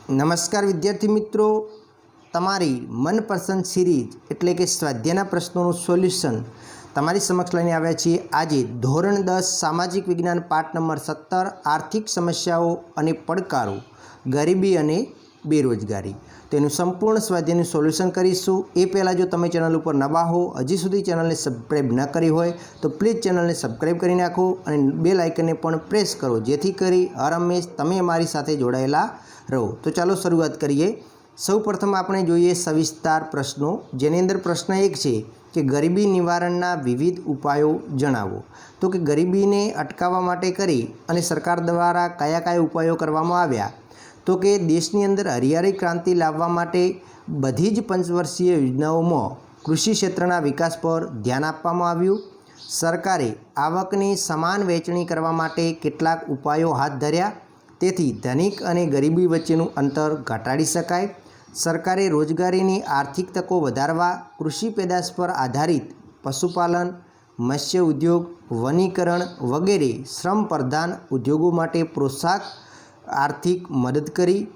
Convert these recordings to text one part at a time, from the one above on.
નમસ્કાર વિદ્યાર્થી મિત્રો, તમારી મનપસંદ સિરીઝ એટલે કે સ્વાધ્યાયના પ્રશ્નોનું સોલ્યુશન તમારી સમક્ષ લઈને આવ્યા છીએ। આજે ધોરણ 10 સામાજિક વિજ્ઞાન પાઠ નંબર 17 આર્થિક સમસ્યાઓ અને પડકારો, ગરીબી અને બેરોજગારી તેનું સંપૂર્ણ સ્વાધ્યાયનું સોલ્યુશન કરીશું। એ પહેલાં જો તમે ચેનલ ઉપર નવા હો, હજી સુધી ચેનલને સબસ્ક્રાઈબ ન કરી હોય તો પ્લીઝ ચેનલને સબસ્ક્રાઈબ કરી નાખો અને બેલ આઇકનને પણ પ્રેસ કરો, જેથી કરી હર હંમેશ તમે અમારી સાથે જોડાયેલા રહો। તો ચાલો શરૂઆત કરીએ। સૌપ્રથમ આપણે જોઈએ સવિસ્તાર પ્રશ્નો, જેની અંદર પ્રશ્ન 1 છે કે ગરીબી નિવારણના વિવિધ ઉપાયો જણાવો। તો કે ગરીબીને અટકાવવા માટે કરી અને સરકાર દ્વારા કયા કયા ઉપાયો કરવામાં આવ્યા? તો કે દેશની અંદર હરિયાળી ક્રાંતિ લાવવા માટે બધી જ પંચવર્ષીય યોજનાઓમાં કૃષિ ક્ષેત્રના વિકાસ પર ધ્યાન આપવામાં આવ્યું। સરકારે આવકની સમાન વહેંચણી કરવા માટે કેટલાક ઉપાયો હાથ ધર્યા, તેથી ધનિક અને ગરીબી વચ્ચેનું અંતર ઘટાડી શકાય। સરકારે રોજગારીની આર્થિક તકો વધારવા કૃષિ પેદાશ પર આધારિત પશુપાલન, મત્સ્ય ઉદ્યોગ, વનીકરણ વગેરે શ્રમ પ્રધાન ઉદ્યોગો માટે પ્રોત્સાહક આર્થિક મદદ કરી।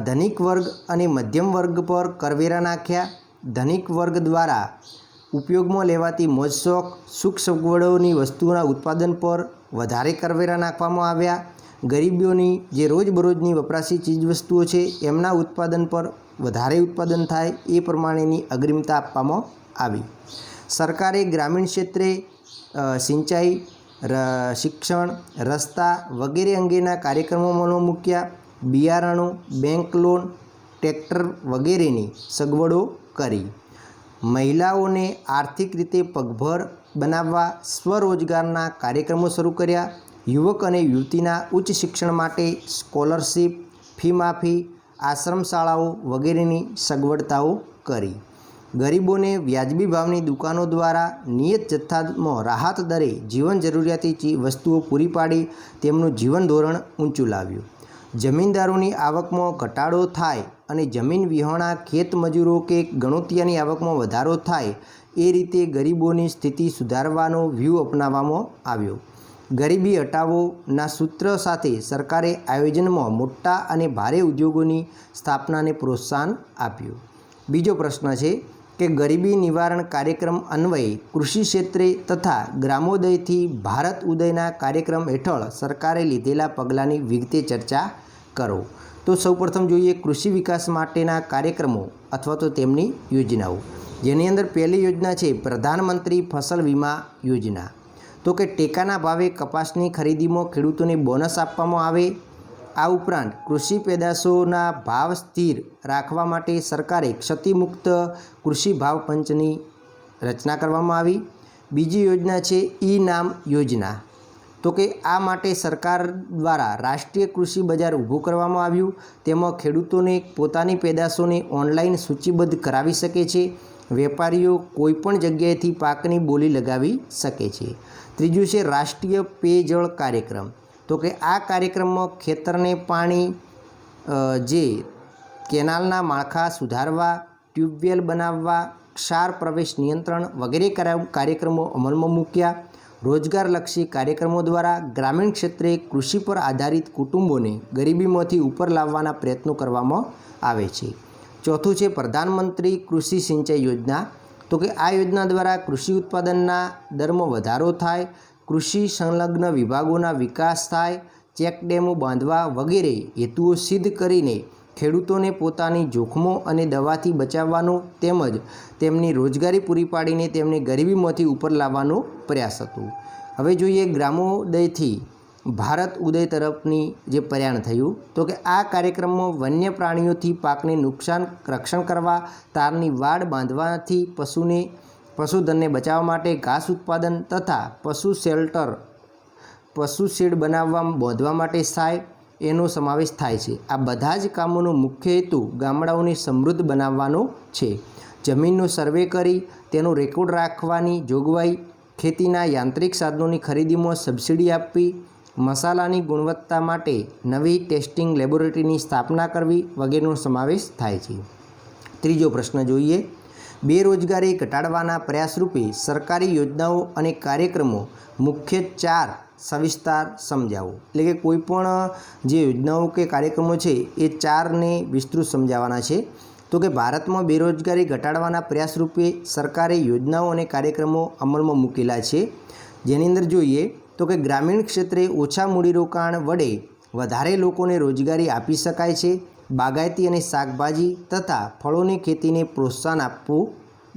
ધનિક વર્ગ અને મધ્યમ વર્ગ પર કરવેરા નાખ્યા। ધનિક વર્ગ દ્વારા ઉપયોગમાં લેવાતી મોજશોખ, સુખ સગવડોની વસ્તુઓના ઉત્પાદન પર વધારે કરવેરા નાખવામાં આવ્યા। ગરીબોની જે રોજબરોજની વપરાશી ચીજવસ્તુઓ છે એમના ઉત્પાદન પર વધારે ઉત્પાદન થાય એ પ્રમાણેની અગ્રિમતા આપવામાં આવી। સરકારે ગ્રામીણ ક્ષેત્રે સિંચાઈ, શિક્ષણ, રસ્તા વગેરે અંગેના કાર્યક્રમો અમલમાં મૂક્યા। બિયારણો, બેંક લોન, ટ્રેક્ટર વગેરેની સગવડો કરી। મહિલાઓને આર્થિક રીતે પગભર બનાવવા સ્વરોજગારના કાર્યક્રમો શરૂ કર્યા। યુવક અને યુવતીના ઉચ્ચ શિક્ષણ માટે સ્કોલરશીપ, ફી માફી, આશ્રમ શાળાઓ વગેરેની સગવડતાઓ કરી। ગરીબોને વ્યાજબી ભાવની દુકાનો દ્વારા નિયત જથ્થામાં રાહત દરે જીવન જરૂરિયાતી વસ્તુઓ પૂરી પાડી તેમનું જીવન ધોરણ ઊંચું લાવ્યું। જમીનદારોની આવકમાં ઘટાડો થાય અને જમીન વિહોણા ખેત મજૂરો કે ગણોતિયાની આવકમાં વધારો થાય એ રીતે ગરીબોની સ્થિતિ સુધારવાનો વ્યૂહ અપનાવવામાં આવ્યો। ગરીબી હટાવોના સૂત્ર સાથે સરકારે આયોજનમાં મોટા અને ભારે ઉદ્યોગોની સ્થાપનાને પ્રોત્સાહન આપ્યું। બીજો પ્રશ્ન છે કે ગરીબી નિવારણ કાર્યક્રમ અન્વયે કૃષિ ક્ષેત્રે તથા ગ્રામોદયથી ભારત ઉદયના કાર્યક્રમ હેઠળ સરકારે લીધેલા પગલાંની વિગતે ચર્ચા કરો। તો સૌપ્રથમ જોઈએ કૃષિ વિકાસ માટેના કાર્યક્રમો અથવા તો તેમની યોજનાઓ, જેની અંદર પહેલી યોજના છે પ્રધાનમંત્રી ફસલ વીમા યોજના। તો કે ટેકાના ભાવે કપાસની ખરીદીમાં ખેડૂતોને બોનસ આપવામાં આવે। આ ઉપરાંત કૃષિ પેદાશોના ભાવ સ્થિર રાખવા માટે સરકારે ક્ષતિમુક્ત કૃષિ ભાવ પંચની રચના કરવામાં આવી। બીજી યોજના છે ઈ-નામ યોજના। તો કે આ માટે સરકાર દ્વારા રાષ્ટ્રીય કૃષિ બજાર ઊભું કરવામાં આવ્યું। તેમાં ખેડૂતોને પોતાની પેદાશોને ઓનલાઈન સૂચિબદ્ધ કરાવી શકે છે। વેપારીઓ કોઈપણ જગ્યાએથી પાકની બોલી લગાવી શકે છે। ત્રીજું છે રાષ્ટ્રીય પેયજળ કાર્યક્રમ। તો કે આ કાર્યક્રમમાં ખેતરને પાણી, જે કેનાલના માળખા સુધારવા, ટ્યુબવેલ બનાવવા, ક્ષાર પ્રવેશ નિયંત્રણ વગેરે કાર્યક્રમો અમલમાં મૂક્યા। રોજગારલક્ષી કાર્યક્રમો દ્વારા ગ્રામીણ ક્ષેત્રે કૃષિ પર આધારિત કુટુંબોને ગરીબીમાંથી ઉપર લાવવાના પ્રયત્નો કરવામાં આવે છે। ચોથું છે પ્રધાનમંત્રી કૃષિ સિંચાઈ યોજના। તો કે આ યોજના દ્વારા કૃષિ ઉત્પાદનના દરમાં વધારો થાય, કૃષિ સંલગ્ન વિભાગોના વિકાસ થાય, ચેકડેમો બાંધવા વગેરે હેતુઓ સિદ્ધ કરીને ખેડૂતોને પોતાની જોખમો અને દવાથી બચાવવાનો તેમજ તેમની રોજગારી પૂરી પાડીને તેમને ગરીબીમાંથી ઉપર લાવવાનો પ્રયાસ હતો। હવે જોઈએ ગ્રામોદયથી ભારત ઉદય તરફની જે પ્રયાણ થયું। તો કે આ કાર્યક્રમમાં વન્ય પ્રાણીઓથી પાકને નુકસાન રક્ષણ કરવા, તારની વાડ બાંધવાથી પશુધનને બચાવવા માટે ઘાસ ઉત્પાદન તથા પશુ શેડ બાંધવા માટે સહાય એનો સમાવેશ થાય છે। આ બધા જ કામોનો મુખ્ય હેતુ ગામડાઓને સમૃદ્ધ બનાવવાનો છે। જમીનનો સર્વે કરી તેનો રેકોર્ડ રાખવાની જોગવાઈ, ખેતીના યાંત્રિક સાધનોની ખરીદીમાં સબસિડી આપવી, મસાલાની ગુણવત્તા માટે નવી ટેસ્ટિંગ લેબોરેટરીની સ્થાપના કરવી વગેરેનો સમાવેશ થાય છે। ત્રીજો પ્રશ્ન જોઈએ, બેરોજગારી ઘટાડવાના પ્રયાસ રૂપે સરકારી યોજનાઓ અને કાર્યક્રમો મુખ્ય 4 સવિસ્તાર સમજાવો. એટલે કે કોઈપણ જે યોજનાઓ કે કાર્યક્રમો છે એ 4ને વિસ્તૃત સમજાવવાના છે. તો કે ભારતમાં બેરોજગારી ઘટાડવાના પ્રયાસ રૂપે સરકારે યોજનાઓ અને કાર્યક્રમો અમલમાં મૂકેલા છે. જેની અંદર જોઈએ તો કે ગ્રામીણ ક્ષેત્રે ઓછા મૂડીરોકાણ વડે વધારે લોકોને રોજગારી આપી શકાય છે. બાગાયતી અને શાકભાજી તથા ફળોની ખેતીને પ્રોત્સાહન આપવું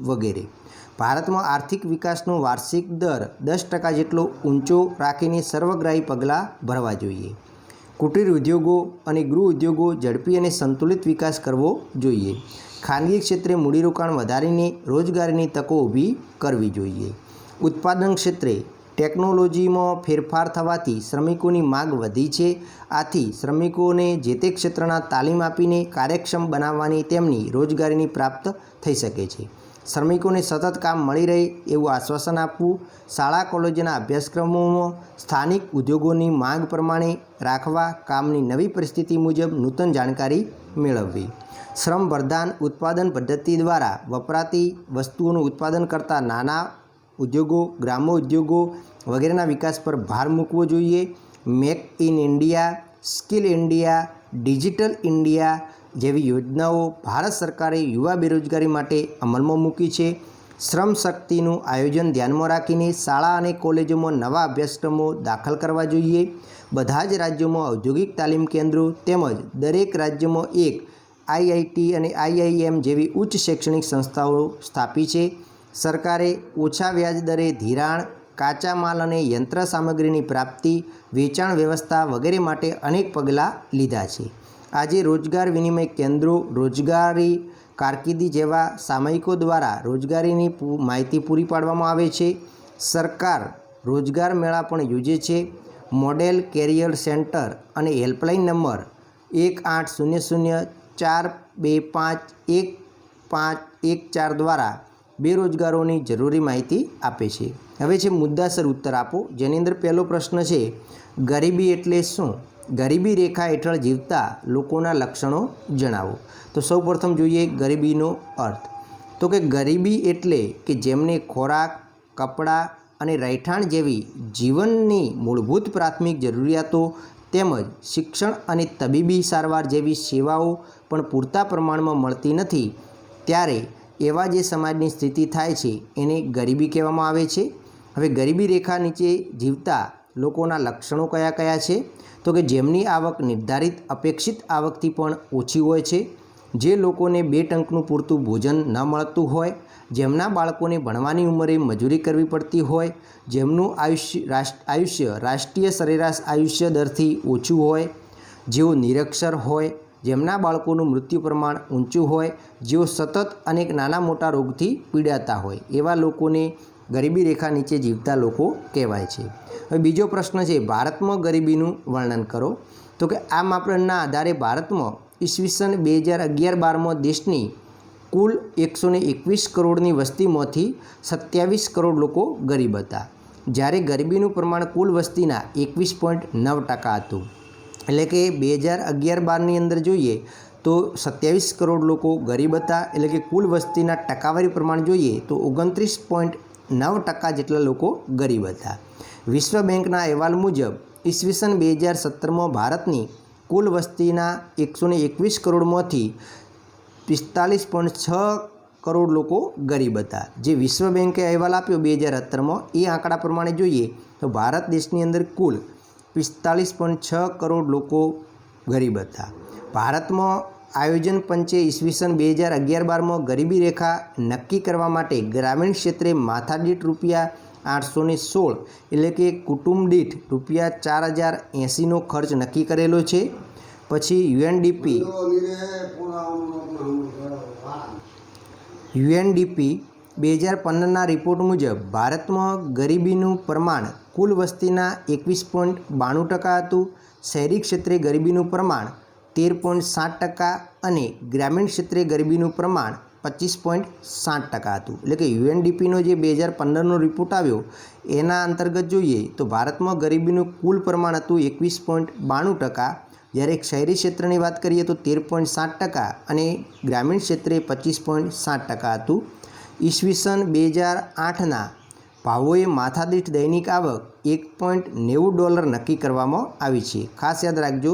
વગેરે. ભારતમાં આર્થિક વિકાસનો વાર્ષિક દર 10% જેટલો ઊંચો રાખીને સર્વગ્રાહી પગલાં ભરવા જોઈએ. કુટીર ઉદ્યોગો અને ગૃહ ઉદ્યોગો ઝડપી અને સંતુલિત વિકાસ કરવો જોઈએ. ખાનગી ક્ષેત્રે મૂડીરોકાણ વધારીને રોજગારીની તકો ઊભી કરવી જોઈએ. ઉત્પાદન ક્ષેત્રે ટેકનોલોજીમાં ફેરફાર થવાથી શ્રમિકોની માંગ વધી છે. આથી શ્રમિકોને જે તે ક્ષેત્રના તાલીમ આપીને કાર્યક્ષમ બનાવવાની તેમની રોજગારીની પ્રાપ્ત થઈ શકે છે. શ્રમિકોને સતત કામ મળી રહે એવું આશ્વાસન આપવું. શાળા કોલેજના અભ્યાસક્રમોમાં સ્થાનિક ઉદ્યોગોની માંગ પ્રમાણે રાખવા. કામની નવી પરિસ્થિતિ મુજબ નૂતન જાણકારી મેળવવી. શ્રમ પ્રધાન ઉત્પાદન પદ્ધતિ દ્વારા વપરાતી વસ્તુઓનું ઉત્પાદન કરતા નાના ઉદ્યોગો, ગ્રામ્ય ઉદ્યોગો વગેરેના વિકાસ પર ભાર મૂકવો જોઈએ. Make in India, skill India, digital India જેવી યોજનાઓ ભારત સરકારે યુવા બેરોજગારી માટે અમલમાં મૂકી છે. શ્રમ શક્તિનું આયોજન ધ્યાનમાં રાખીને શાળા અને કોલેજોમાં નવા અભ્યાસક્રમો દાખલ કરવા જોઈએ. બધા જ રાજ્યોમાં ઔદ્યોગિક તાલીમ કેન્દ્રો તેમજ દરેક રાજ્યમાં એક આઈઆઈટી અને આઈઆઈએમ જેવી ઉચ્ચ શૈક્ષણિક સંસ્થાઓ સ્થાપી છે. સરકારે ઓછા વ્યાજ દરે ધિરાણ, કાચા માલ અને યંત્ર સામગ્રીની પ્રાપ્તિ, વેચાણ વ્યવસ્થા વગેરે માટે અનેક પગલાં લીધા છે. આજે રોજગાર વિનિમય કેન્દ્રો, રોજગારી કારકિર્દી જેવા સામયિકો દ્વારા રોજગારીની માહિતી પૂરી પાડવામાં આવે છે. સરકાર રોજગાર મેળા પણ યોજે છે. મોડેલ કેરિયર સેન્ટર અને હેલ્પલાઇન નંબર 1800-425-1514 દ્વારા બેરોજગારોની જરૂરી માહિતી આપે છે. હવે છે મુદ્દાસર ઉત્તર આપો. જેની અંદર પહેલો પ્રશ્ન છે ગરીબી એટલે શું? ગરીબી રેખા હેઠળ જીવતા લોકોના લક્ષણો જણાવો. તો સૌપ્રથમ જોઈએ ગરીબીનો અર્થ. તો કે ગરીબી એટલે કે જેમને ખોરાક, કપડાં અને રહેઠાણ જેવી જીવનની મૂળભૂત પ્રાથમિક જરૂરિયાતો તેમજ શિક્ષણ અને તબીબી સારવાર જેવી સેવાઓ પણ પૂરતા પ્રમાણમાં મળતી નથી, ત્યારે એવા જે સમાજની સ્થિતિ થાય છે એને ગરીબી કહેવામાં આવે છે. હવે ગરીબી રેખા નીચે જીવતા લોકોના લક્ષણો કયા કયા છે? તો કે જેમની આવક નિર્ધારિત અપેક્ષિત આવકથી પણ ઓછી હોય છે, જે લોકોને 2 ટંકનું પૂરતું ભોજન ન મળતું હોય, જેમના બાળકોને ભણવાની ઉંમરે મજૂરી કરવી પડતી હોય, જેમનું આયુષ્ય રાષ્ટ્રીય સરેરાશ આયુષ્ય દરથી ઓછું હોય, જેઓ નિરક્ષર હોય, જેમના બાળકોનું મૃત્યુ પ્રમાણ ઊંચું હોય, જેઓ સતત અનેક નાના મોટા રોગથી પીડાતા હોય, એવા લોકોને ગરીબી રેખા નીચે જીવતા લોકો કહેવાય છે. હવે બીજો પ્રશ્ન છે ભારતમાં ગરીબીનું વર્ણન કરો. તો કે આ માપદંડના આધારે ભારતમાં ઈસવીસન 2011-12માં દેશની કુલ 121 કરોડની વસ્તીમાંથી 27 કરોડ લોકો ગરીબ હતા, જ્યારે ગરીબીનું પ્રમાણ કુલ વસ્તીના 21.9% હતું. એટલે કે 2011-12ની અંદર જોઈએ તો 27 કરોડ લોકો ગરીબ હતા. એટલે કે કુલ વસ્તીના ટકાવારી પ્રમાણ જોઈએ તો 29.9% જેટલા લોકો ગરીબ હતા. વિશ્વ બેંકના અહેવાલ મુજબ ઈસવીસન 2017માં ભારતની કુલ વસ્તીના 121 કરોડમાંથી 45.6 કરોડ લોકો ગરીબ હતા. જે વિશ્વ બેંકે અહેવાલ આપ્યો 2017માં એ આંકડા પ્રમાણે જોઈએ તો ભારત દેશની અંદર કુલ 45.6 કરોડ લોકો ગરીબ હતા. ભારતમાં આયોજન પંચે ઈસવીસન 2011-12માં ગરીબી રેખા નક્કી કરવા માટે ગ્રામીણ ક્ષેત્રે માથાદીઠ રૂપિયા 816 એટલે કે કુટુંબ દીઠ રૂપિયા 4080નો ખર્ચ નક્કી કરેલો છે. પછી યુએનડીપી 2015ના રિપોર્ટ મુજબ ભારતમાં ગરીબીનું પ્રમાણ કુલ વસ્તીના 21.92% હતું. શહેરી ક્ષેત્રે ગરીબીનું પ્રમાણ 13.7% અને ગ્રામીણ ક્ષેત્રે ગરીબીનું પ્રમાણ 25.7% હતું. એટલે કે યુએનડીપીનો જે 2015નો રિપોર્ટ આવ્યો એના અંતર્ગત જોઈએ તો ભારતમાં ગરીબીનું કુલ પ્રમાણ હતું 21.92%, જ્યારે શહેરી ક્ષેત્રની વાત કરીએ તો 13.7% અને ગ્રામીણ ક્ષેત્રે 25.7% હતું. ઈસવીસન 2008ના ભાવોએ માથાદીઠ દૈનિક આવક $1.90 નક્કી કરવામાં આવી છે। ખાસ યાદ રાખજો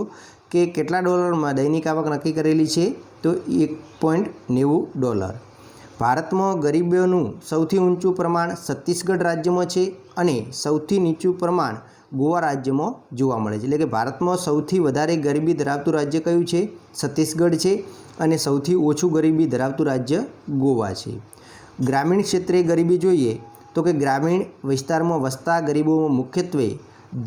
કે કેટલા ડોલરમાં દૈનિક આવક નક્કી કરેલી છે, તો $1.90। ભારતમાં ગરીબીઓનું સૌથી ઊંચું પ્રમાણ છત્તીસગઢ રાજ્યમાં છે અને સૌથી નીચું પ્રમાણ ગોવા રાજ્યમાં જોવા મળે છે। એટલે કે ભારતમાં સૌથી વધારે ગરીબી ધરાવતું રાજ્ય કયું છે? છત્તીસગઢ છે અને સૌથી ઓછું ગરીબી ધરાવતું રાજ્ય ગોવા છે। ગ્રામીણ ક્ષેત્રે ગરીબી જોઈએ તો કે ગ્રામીણ વિસ્તારમાં વસતા ગરીબોમાં મુખ્યત્વે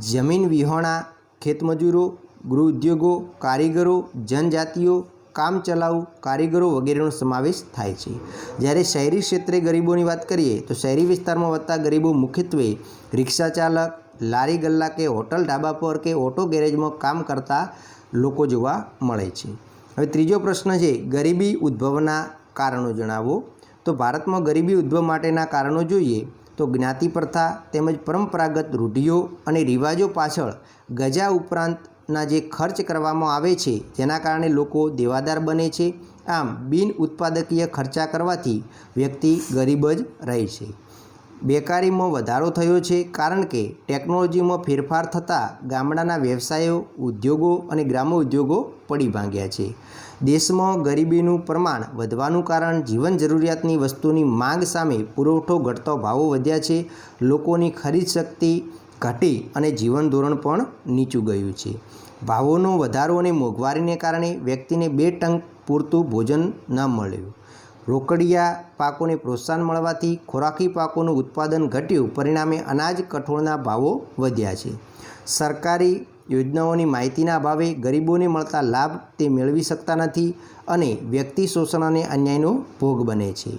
જમીન વિહોણા, ખેતમજૂરો, ગૃહ ઉદ્યોગો, કારીગરો, જનજાતિઓ, કામચલાઉ કારીગરો વગેરેનો સમાવેશ થાય છે। જ્યારે શહેરી ક્ષેત્રે ગરીબોની વાત કરીએ તો શહેરી વિસ્તારમાં વસતા ગરીબો મુખ્યત્વે રિક્ષા ચાલક, લારી ગલ્લા કે હોટલ ઢાબા પર કે ઓટો ગેરેજમાં કામ કરતા લોકો જોવા મળે છે। હવે ત્રીજો પ્રશ્ન છે, ગરીબી ઉદ્ભવના કારણો જણાવો। તો ભારતમાં ગરીબી ઉદ્ભવ માટેના કારણો જોઈએ તો જ્ઞાતિ પ્રથા તેમજ પરંપરાગત રૂઢિઓ અને રિવાજો પાછળ ગજા ઉપરાંતના જે ખર્ચ કરવામાં આવે છે જેના કારણે લોકો દેવાદાર બને છે। આમ બિન ઉત્પાદકીય ખર્ચા કરવાથી વ્યક્તિ ગરીબ જ રહે છે। બેકારીમાં વધારો થયો છે કારણ કે ટેકનોલોજીમાં ફેરફાર થતાં ગામડાના વ્યવસાયો, ઉદ્યોગો અને ગ્રામ્ય ઉદ્યોગો પડી ભાંગ્યા છે। દેશમાં ગરીબીનું પ્રમાણ વધવાનું કારણ જીવન જરૂરિયાતની વસ્તુની માંગ સામે પુરવઠો ઘટતો ભાવો વધ્યા છે। લોકોની ખરીદ શક્તિ ઘટી અને જીવન ધોરણ પણ નીચું ગયું છે। ભાવોનો વધારો અને મોંઘવારીને કારણે વ્યક્તિને 2 ટંક પૂરતું ભોજન ન મળ્યું। રોકડિયા પાકોને પ્રોત્સાહન મળવાથી ખોરાકી પાકોનું ઉત્પાદન ઘટ્યું, પરિણામે અનાજ કઠોળના ભાવો વધ્યા છે। સરકારી યોજનાઓની માહિતીના અભાવે ગરીબોને મળતા લાભ તે મેળવી શકતા નથી અને વ્યક્તિ શોષણ અને અન્યાયનો ભોગ બને છે।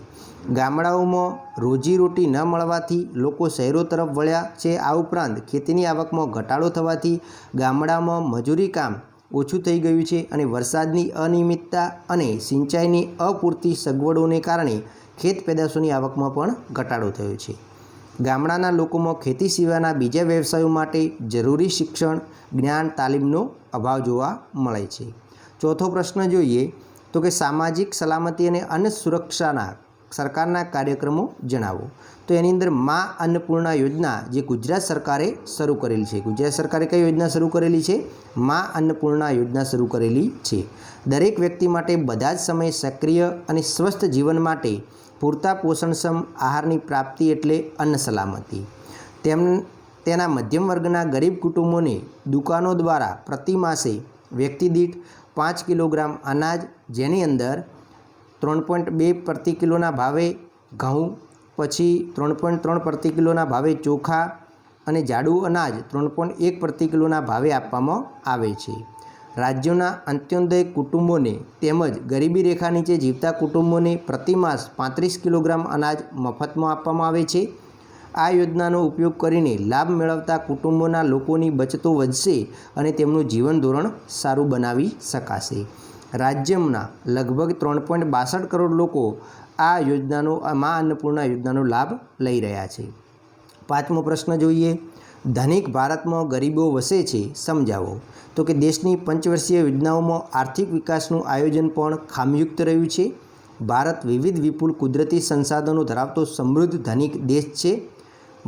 ગામડાઓમાં રોજીરોટી ન મળવાથી લોકો શહેરો તરફ વળ્યા છે। આ ઉપરાંત ખેતીની આવકમાં ઘટાડો થવાથી ગામડામાં મજૂરી કામ ઓછું થઈ ગયું છે અને વરસાદની અનિયમિતતા અને સિંચાઈની અપૂરતી સગવડોને કારણે ખેત પેદાશોની આવકમાં પણ ઘટાડો થયો છે। ગામડાના લોકોમાં ખેતી સિવાયના બીજા વ્યવસાયો માટે જરૂરી શિક્ષણ, જ્ઞાન, તાલીમનો અભાવ જોવા મળે છે। ચોથો પ્રશ્ન જોઈએ તો કે સામાજિક સલામતી અને અન્ન સુરક્ષાના સરકારના કાર્યક્રમો જણાવો। તો એની અંદર મા અન્નપૂર્ણા યોજના જે ગુજરાત સરકારે શરૂ કરેલી છે। ગુજરાત સરકારે કઈ યોજના શરૂ કરેલી છે? મા અન્નપૂર્ણા યોજના શરૂ કરેલી છે। દરેક વ્યક્તિ માટે બધા જ સમયે સક્રિય અને સ્વસ્થ જીવન માટે પૂરતા પોષણક્ષમ આહારની પ્રાપ્તિ એટલે અન્ન સલામતી। તેના મધ્યમ વર્ગના ગરીબ કુટુંબોને દુકાનો દ્વારા પ્રતિ માસે વ્યક્તિ દીઠ 5 કિલોગ્રામ અનાજ, જેની અંદર 3.2 પ્રતિ કિલોના ભાવે ઘઉં, પછી 3.3 પ્રતિ કિલોના ભાવે ચોખા અને જાડું અનાજ 3.1 પ્રતિ કિલોના ભાવે આપવામાં આવે છે। રાજ્યોના અંત્યોદય કુટુંબોને તેમજ ગરીબી રેખા નીચે જીવતા કુટુંબોને પ્રતિ માસ 35 કિલોગ્રામ અનાજ મફતમાં આપવામાં આવે છે। આ યોજનાનો ઉપયોગ કરીને લાભ મેળવતા કુટુંબોના લોકોની બચતો વધશે અને તેમનું જીવન ધોરણ સારું બનાવી શકાશે। રાજ્યના લગભગ 3.62 કરોડ લોકો આ યોજનાનો મા અન્નપૂર્ણા યોજનાનો લાભ લઈ રહ્યા છે। પાંચમો પ્રશ્ન જોઈએ, ધનિક ભારતમાં ગરીબો વસે છે, સમજાવો। તો કે દેશની પંચવર્ષીય યોજનાઓમાં આર્થિક વિકાસનું આયોજન પણ ખામીયુક્ત રહ્યું છે। ભારત વિવિધ વિપુલ કુદરતી સંસાધનો ધરાવતો સમૃદ્ધ ધનિક દેશ છે।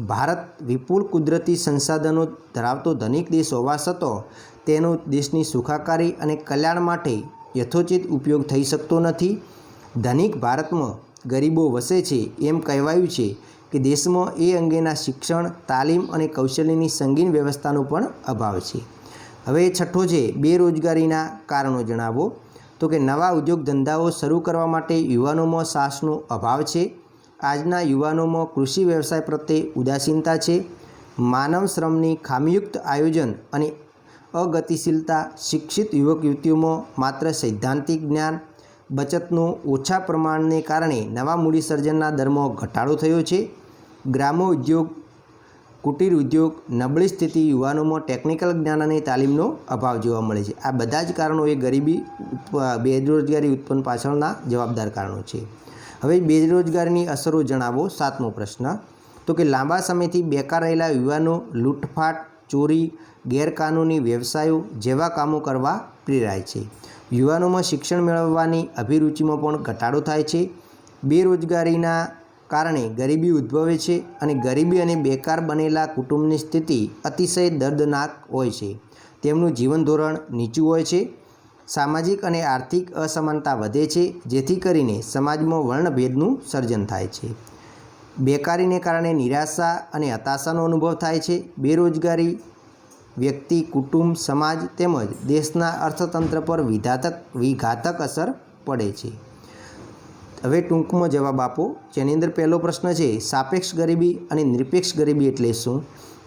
ભારત વિપુલ કુદરતી સંસાધનો ધરાવતો ધનિક દેશ હોવા છતાં તેનો દેશની સુખાકારી અને કલ્યાણ માટે યથોચિત ઉપયોગ થઈ શકતો નથી। ધનિક ભારતમાં ગરીબો વસે છે એમ કહેવાયું છે કે દેશમાં એ અંગેના શિક્ષણ, તાલીમ અને કૌશલ્યની સંગીન વ્યવસ્થાનો પણ અભાવ છે। હવે છઠ્ઠો છે, બેરોજગારીના કારણો જણાવો। તો કે નવા ઉદ્યોગ ધંધાઓ શરૂ કરવા માટે યુવાનોમાં સાહસનો અભાવ છે। આજના યુવાનોમાં કૃષિ વ્યવસાય પ્રત્યે ઉદાસીનતા છે। માનવ શ્રમની ખામીયુક્ત આયોજન અને અગતિશીલતા, શિક્ષિત યુવક યુવતીઓમાં માત્ર સૈદ્ધાંતિક જ્ઞાન, બચતનો ઓછા પ્રમાણને કારણે નવા મૂડીસર્જનના દરમાં ઘટાડો થયો છે। ગ્રામ્ય ઉદ્યોગ, કુટીર ઉદ્યોગ, નબળી સ્થિતિ, યુવાનોમાં ટેકનિકલ જ્ઞાન અને તાલીમનો અભાવ જોવા મળે છે। આ બધા જ કારણો એ ગરીબી, બેરોજગારી ઉત્પન્ન પાછળના જવાબદાર કારણો છે। હવે બેરોજગારીની અસરો જણાવો। સાતમો પ્રશ્ન, તો કે લાંબા સમયથી બેકાર રહેલા યુવાનો લૂંટફાટ, ચોરી, ગેરકાનૂની વ્યવસાયો જેવા કામો કરવા પ્રેરાય છે। યુવાનોમાં શિક્ષણ મેળવવાની અભિરુચિમાં પણ ઘટાડો થાય છે। બેરોજગારીના કારણે ગરીબી ઉદ્ભવે છે અને ગરીબી અને બેકાર બનેલા કુટુંબની સ્થિતિ અતિશય દર્દનાક હોય છે. તેમનું જીવન ધોરણ નીચું હોય છે. સામાજિક અને આર્થિક અસમાનતા વધે છે, જેથી કરીને સમાજમાં વર્ણભેદનું સર્જન થાય છે. બેકારીને કારણે નિરાશા અને હતાશાનો અનુભવ થાય છે. બેરોજગારી વ્યક્તિ, કુટુંબ, સમાજ તેમજ દેશના અર્થતંત્ર પર વિઘાતક અસર પડે છે. હવે ટૂંકમાં જવાબ આપો. જેની અંદર પહેલો પ્રશ્ન છે, સાપેક્ષ ગરીબી અને નિરપેક્ષ ગરીબી એટલે શું?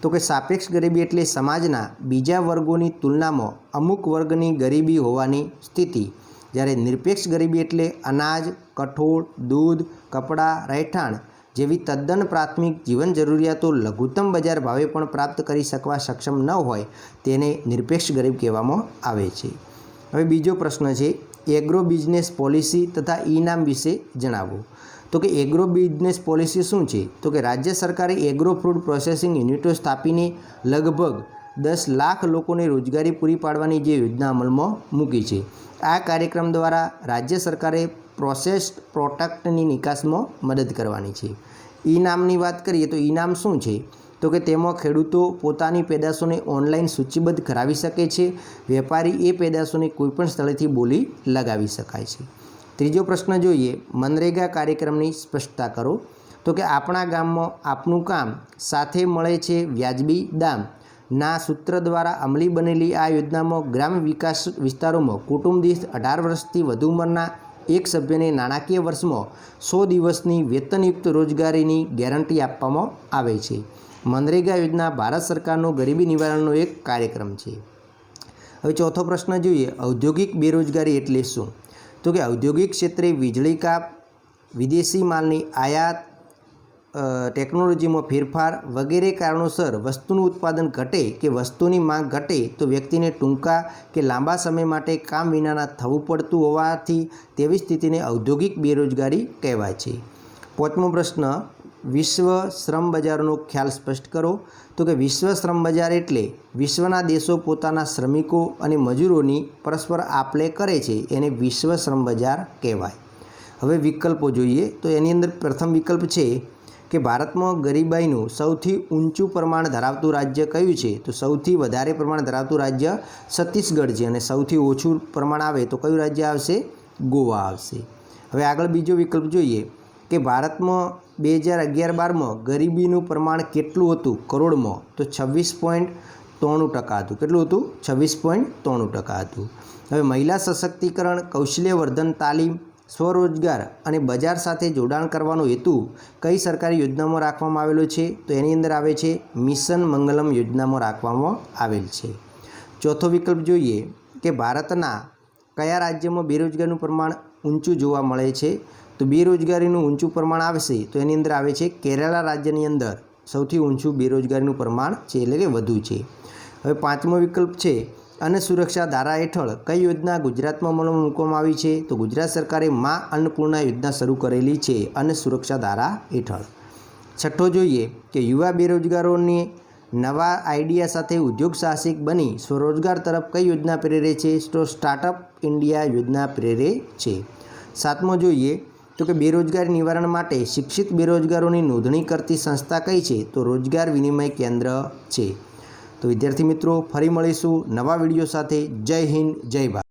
તો કે સાપેક્ષ ગરીબી એટલે સમાજના બીજા વર્ગોની તુલનામાં અમુક વર્ગની ગરીબી હોવાની સ્થિતિ. જ્યારે નિરપેક્ષ ગરીબી એટલે અનાજ, કઠોળ, દૂધ, કપડાં, રહેઠાણ જેવી તદ્દન પ્રાથમિક જીવન જરૂરિયાતો લઘુત્તમ બજાર ભાવે પણ પ્રાપ્ત કરી શકવા સક્ષમ ન હોય તેને નિરપેક્ષ ગરીબ કહેવામાં આવે છે. હવે બીજો પ્રશ્ન છે, એગ્રો બિઝનેસ પોલિસી તથા ઇનામ વિશે જણાવો. તો કે એગ્રો બિઝનેસ પોલિસી શું છે? તો કે રાજ્ય સરકારે એગ્રો ફૂડ પ્રોસેસિંગ યુનિટો સ્થાપીને લગભગ 10 લાખ લોકોને રોજગારી પૂરી પાડવાની જે યોજના અમલમાં મૂકી છે. આ કાર્યક્રમ દ્વારા રાજ્ય સરકારે પ્રોસેસ્ડ પ્રોડક્ટની નિકાસમાં મદદ કરવાની છે. ઇનામની વાત કરીએ તો ઇનામ શું છે? તો કે તેમાં ખેડૂતો પોતાની પેદાશોને ઓનલાઈન સૂચિબદ્ધ કરાવી શકે છે. વેપારી એ પેદાશોને કોઈપણ સ્થળેથી બોલી લગાવી શકાય છે. ત્રીજો પ્રશ્ન જોઈએ, મનરેગા કાર્યક્રમની સ્પષ્ટતા કરો. તો કે આપણા ગામમાં આપનું કામ સાથે મળે છે વ્યાજબી દામ ના સૂત્ર દ્વારા અમલી બનેલી આ યોજનામાં ગ્રામ વિકાસ વિસ્તારોમાં કુટુંબ દીઠ 18 વર્ષથી વધુ ઉંમરના એક સભ્યને નાણાકીય વર્ષમાં 100 દિવસની વેતનયુક્ત રોજગારીની ગેરંટી આપવામાં આવે છે. મનરેગા યોજના ભારત સરકારનો ગરીબી નિવારણનો એક કાર્યક્રમ છે. હવે ચોથો પ્રશ્ન જોઈએ, ઔદ્યોગિક બેરોજગારી એટલે શું? તો કે ઔદ્યોગિક ક્ષેત્રે વીજળી કાપ, વિદેશી માલની આયાત, ટેકનોલોજીમાં ફેરફાર વગેરે કારણોસર વસ્તુનું ઉત્પાદન ઘટે કે વસ્તુની માંગ ઘટે તો વ્યક્તિને ટૂંકા કે લાંબા સમય માટે કામ વિનાના થવું પડતું હોવાથી તેવી સ્થિતિને ઔદ્યોગિક બેરોજગારી કહેવાય છે. પાંચમો પ્રશ્ન, વિશ્વ શ્રમ બજારનો ખ્યાલ સ્પષ્ટ કરો. તો કે વિશ્વ શ્રમ બજાર એટલે વિશ્વના દેશો પોતાના શ્રમિકો અને મજૂરોની પરસ્પર આપ-લે કરે છે, એને વિશ્વ શ્રમ બજાર કહેવાય. હવે વિકલ્પો જોઈએ તો એની અંદર પ્રથમ વિકલ્પ છે કે ભારતમાં ગરીબાઈનું સૌથી ઊંચું પ્રમાણ ધરાવતું રાજ્ય કયું છે? તો સૌથી વધારે પ્રમાણ ધરાવતું રાજ્ય છત્તીસગઢ છે અને સૌથી ઓછું પ્રમાણ આવે તો કયું રાજ્ય આવશે? ગોવા આવશે. હવે આગળ બીજો વિકલ્પ જોઈએ કે ભારતમાં 2011-12માં ગરીબીનું પ્રમાણ કેટલું હતું કરોડમાં? તો 26.93% હતું. કેટલું હતું? 26.93% હતું. હવે મહિલા સશક્તિકરણ, કૌશલ્યવર્ધન તાલીમ, સ્વરોજગાર અને બજાર સાથે જોડાણ કરવાનો હેતુ કઈ સરકારી યોજનામાં રાખવામાં આવેલો છે? તો એની અંદર આવે છે મિશન મંગલમ યોજનામાં રાખવામાં આવેલ છે. ચોથો વિકલ્પ જોઈએ કે ભારતના કયા રાજ્યમાં બેરોજગારીનું પ્રમાણ ઊંચું જોવા મળે છે? તો બેરોજગારીનું ઊંચું પ્રમાણ આવશે તો એની અંદર આવે છે કેરાલા રાજ્યની અંદર સૌથી ઊંચું બેરોજગારીનું પ્રમાણ છે, એટલે કે વધુ છે. હવે પાંચમો વિકલ્પ છે, અન્ન સુરક્ષા ધારા હેઠળ કઈ યોજના ગુજરાતમાં અમલમાં મૂકવામાં આવી છે? તો ગુજરાત સરકારે મા અન્નપૂર્ણા યોજના શરૂ કરેલી છે અન્ન સુરક્ષા ધારા હેઠળ. છઠ્ઠો જોઈએ કે યુવા બેરોજગારોને નવા આઈડિયા સાથે ઉદ્યોગ સાહસિક બની સ્વરોજગાર તરફ કઈ યોજના પ્રેરે છે? તો સ્ટાર્ટઅપ ઇન્ડિયા યોજના પ્રેરે છે. સાતમો જોઈએ તો કે બેરોજગારી નિવારણ માટે શિક્ષિત બેરોજગારોની નોંધણી કરતી સંસ્થા કઈ છે? તો રોજગાર વિનિમય કેન્દ્ર છે. તો વિદ્યાર્થી મિત્રો, ફરી મળીશું નવા વિડીયો સાથે. જય હિન્દ, જય ભારત.